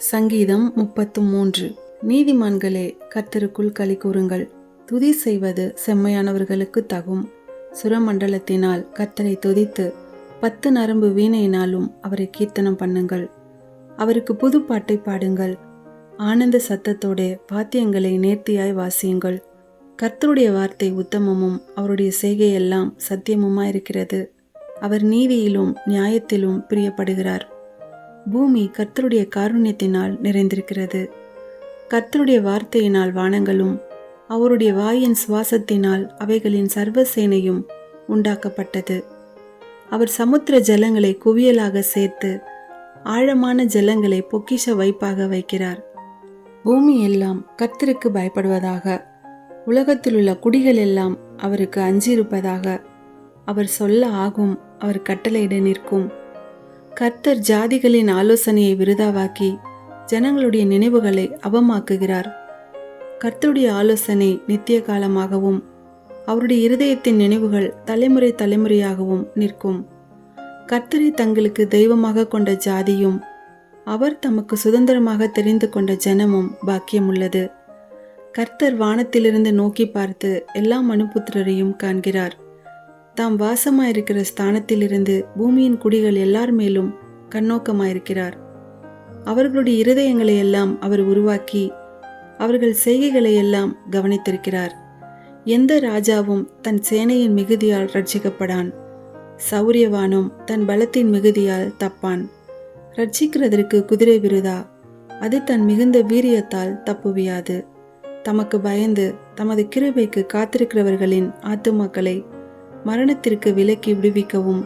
சங்கீதம் 33. நீதிமான்களே, கர்த்தருக்குள் களி கூறுங்கள். துதி செய்வது செம்மையானவர்களுக்கு தகும். சுரமண்டலத்தினால் கர்த்தரை துதித்து 10 நரம்பு வீணையினாலும் அவரை கீர்த்தனம் பண்ணுங்கள். அவருக்கு புது பாட்டை பாடுங்கள். ஆனந்த சத்தத்தோட வாத்தியங்களை நேர்த்தியாய் வாசியுங்கள். கர்த்தருடைய வார்த்தை உத்தமமும் அவருடைய செய்கையெல்லாம் சத்தியமுமாயிருக்கிறது. அவர் நீதியிலும் நியாயத்திலும் பிரியப்படுகிறார். பூமி கர்த்தருடைய காருண்யத்தினால் நிறைந்திருக்கிறது. கர்த்தருடைய வார்த்தையினால் வானங்களும் அவருடைய வாயின் சுவாசத்தினால் அவைகளின் சர்வசேனையும் உண்டாக்கப்பட்டது. அவர் சமுத்திர ஜலங்களை குவியலாக சேர்த்து ஆழமான ஜலங்களை பொக்கிஷ வைப்பாக வைக்கிறார். பூமி எல்லாம் கர்த்தருக்கு பயப்படுவதாக, உலகத்திலுள்ள குடிகள் எல்லாம் அவருக்கு அஞ்சியிருப்பதாக. அவர் சொல்ல ஆகும், அவர் கட்டளையிட நிற்கும். கர்த்தர் ஜாதிகளின் ஆலோசனையை விருதாவாக்கி ஜனங்களுடைய நினைவுகளை அவமாக்குகிறார். கர்த்தருடைய ஆலோசனை நித்திய காலமாகவும் அவருடைய இருதயத்தின் நினைவுகள் தலைமுறை தலைமுறையாகவும் நிற்கும். கர்த்தரை தங்களுக்கு தெய்வமாக கொண்ட ஜாதியும் அவர் தமக்கு சுதந்திரமாக தெரிந்து கொண்ட ஜனமும் பாக்கியமுள்ளது. கர்த்தர் வானத்திலிருந்து நோக்கி பார்த்து எல்லா மனுபுத்திரரையும் காண்கிறார். தாம் வாசமாயிருக்கிற ஸ்தானத்திலிருந்து பூமியின் குடிகள் எல்லார் மேலும் கண்ணோக்கமாயிருக்கிறார். அவர்களுடைய இருதயங்களை எல்லாம் அவர் உருவாக்கி அவர்கள் செய்கைகளை எல்லாம் கவனித்திருக்கிறார். எந்த ராஜாவும் தன் சேனையின் மிகுதியால் ரட்சிக்கப்படான். சௌரியவானும் தன் பலத்தின் மிகுதியால் தப்பான். ரட்சிக்கிறதற்கு குதிரை விருதா, அது தன் மிகுந்த வீரியத்தால் தப்புவியாது. தமக்கு பயந்து தமது கிருபைக்கு காத்திருக்கிறவர்களின் ஆத்துமாக்களை மரணத்திற்கு விலக்கி விடுவிக்கவும்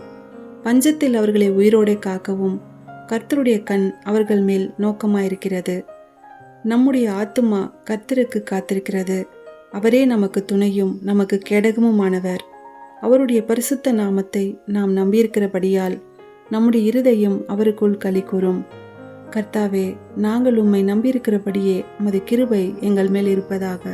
பஞ்சத்தில் அவர்களை உயிரோடு காக்கவும் கர்த்தருடைய கண் அவர்கள் மேல் நோக்கமாயிருக்கிறது. நம்முடைய ஆத்துமா கர்த்தருக்கு காத்திருக்கிறது. அவரே நமக்கு துணையும் நமக்கு கேடகமுமானவர். அவருடைய பரிசுத்த நாமத்தை நாம் நம்பியிருக்கிறபடியால் நம்முடைய இருதயம் அவருக்குள் களி கூறும். கர்த்தாவே, நாங்கள் உம்மை நம்பியிருக்கிறபடியே உமது கிருபை எங்கள் மேல் இருப்பதாக.